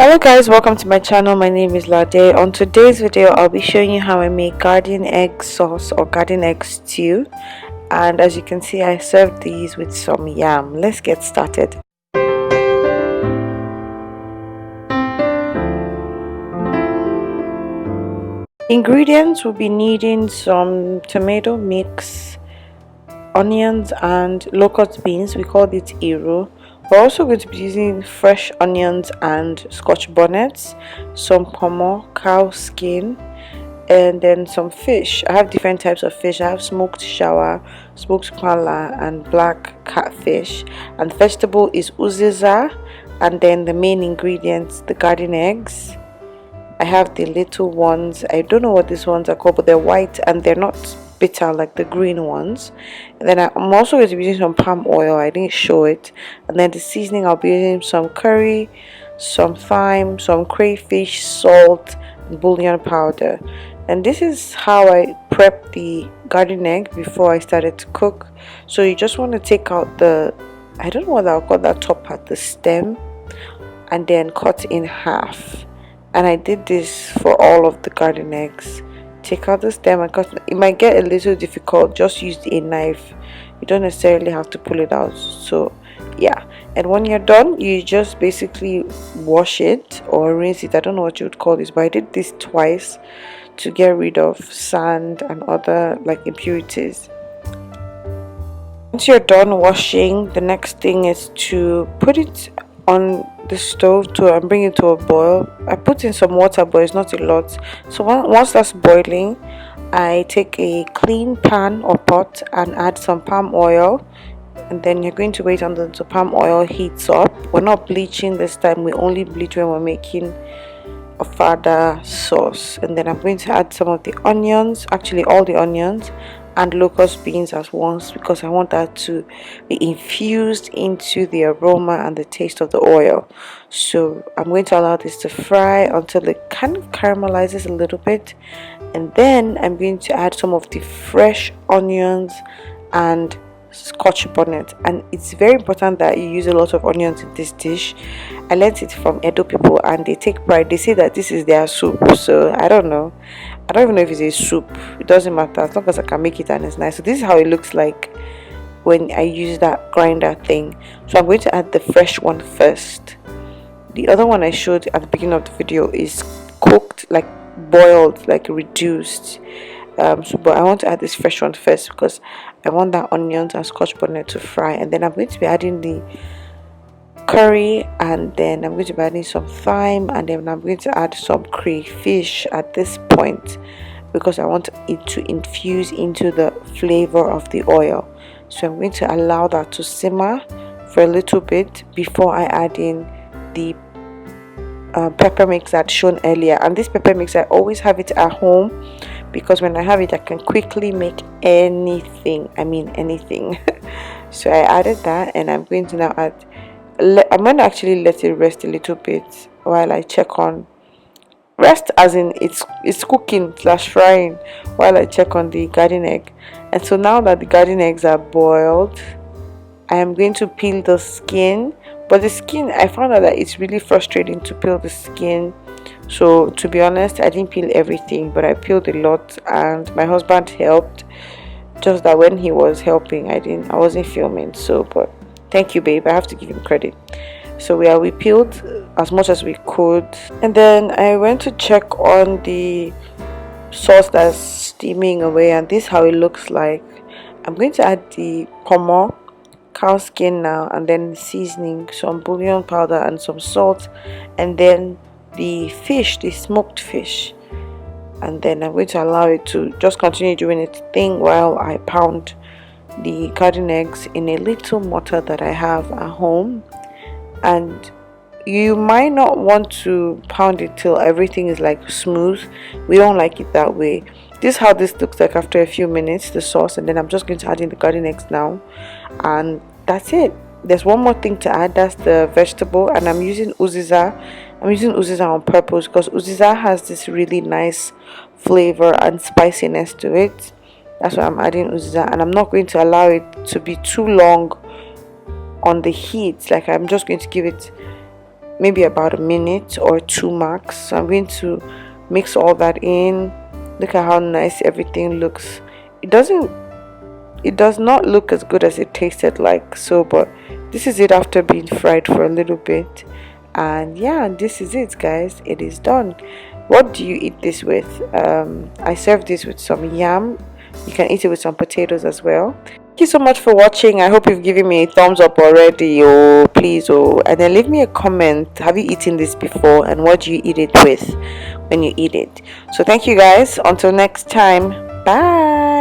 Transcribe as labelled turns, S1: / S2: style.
S1: Hello guys, welcome to my channel. My name is Lade. On today's video I'll be showing you how I make garden egg sauce or garden egg stew, and as you can see I served these with some yam. Let's get started. Ingredients, will be needing some tomato mix, onions and locust beans. We call it ero. We're also going to be using fresh onions and scotch bonnets, some pomo, cow skin, and then some fish. I have different types of fish. I have smoked shawa, smoked pala, and black catfish. And the vegetable is uziza, and then the main ingredients, the garden eggs. I have the little ones. I don't know what these ones are called, but they're white and they're not bitter like the green ones. And then I'm also going to be using some palm oil. I didn't show it. And then the seasoning, I'll be using some curry, some thyme, some crayfish, salt, and bouillon powder. And this is how I prep the garden egg before I started to cook. So you just want to take out the, I don't know what I'll call that top part, the stem, and then cut in half. And I did this for all of the garden eggs. Take out the stem and cut. It might get a little difficult, just use a knife. You don't necessarily have to pull it out. So yeah, and when you're done, you just basically wash it or rinse it. I don't know what you would call this, but I did this twice to get rid of sand and other like impurities. Once you're done washing, the next thing is to put it on the stove and bring it to a boil. I put in some water, but it's not a lot. So once that's boiling, I take a clean pan or pot and add some palm oil, and then you're going to wait until the palm oil heats up. We're not bleaching this time. We only bleach when we're making a fada sauce. And then I'm going to add some of the onions, actually all the onions, and locust beans at once, because I want that to be infused into the aroma and the taste of the oil. So I'm going to allow this to fry until it kind of caramelizes a little bit, and then I'm going to add some of the fresh onions and scotch bonnet. And it's very important that you use a lot of onions in this dish. I learned it from Edo people and they take pride. They say that this is their soup. So I don't know, I don't even know if it's a soup. It doesn't matter as long as I can make it and it's nice. So this is how it looks like when I use that grinder thing. So I'm going to add the fresh one first. The other one I showed at the beginning of the video is cooked, like boiled, like reduced. But I want to add this fresh one first because I want that onions and scotch bonnet to fry. And then I'm going to be adding the curry, and then I'm going to be adding some thyme, and then I'm going to add some crayfish at this point because I want it to infuse into the flavor of the oil. So I'm going to allow that to simmer for a little bit before I add in the pepper mix I'd shown earlier. And this pepper mix, I always have it at home because when I have it I can quickly make anything. I mean anything. So I added that, and I'm going to now add, I'm going to actually let it rest a little bit while I check on, rest as in it's cooking slash frying, while I check on the garden egg. And so now that the garden eggs are boiled, I am going to peel the skin. But the skin, I found out that it's really frustrating to peel the skin. So to be honest, I didn't peel everything, but I peeled a lot, and my husband helped. Just that when he was helping, I wasn't filming. So, but thank you, babe. I have to give him credit. So we peeled as much as we could, and then I went to check on the sauce that's steaming away, and this is how it looks like. I'm going to add the pomo, cow skin now, and then the seasoning, some bouillon powder and some salt, and then the fish, the smoked fish. And then I'm going to allow it to just continue doing its thing while I pound the garden eggs in a little mortar that I have at home. And you might not want to pound it till everything is like smooth. We don't like it that way. This is how this looks like after a few minutes, the sauce. And then I'm just going to add in the garden eggs now, and that's it. There's one more thing to add, that's the vegetable, and I'm using uziza. I'm using uziza on purpose because uziza has this really nice flavor and spiciness to it. That's why I'm adding uziza, and I'm not going to allow it to be too long on the heat. Like, I'm just going to give it maybe about a minute or two max. So I'm going to mix all that in. Look at how nice everything looks. It does not look as good as it tasted like, so, but this is it after being fried for a little bit. And yeah, this is it, guys. It is done. What do you eat this with? I serve this with some yam. You can eat it with some potatoes as well. Thank you so much for watching. I hope you've given me a thumbs up already. Oh, please, oh, and then leave me a comment. Have you eaten this before, and what do you eat it with when you eat it? So thank you, guys. Until next time. Bye.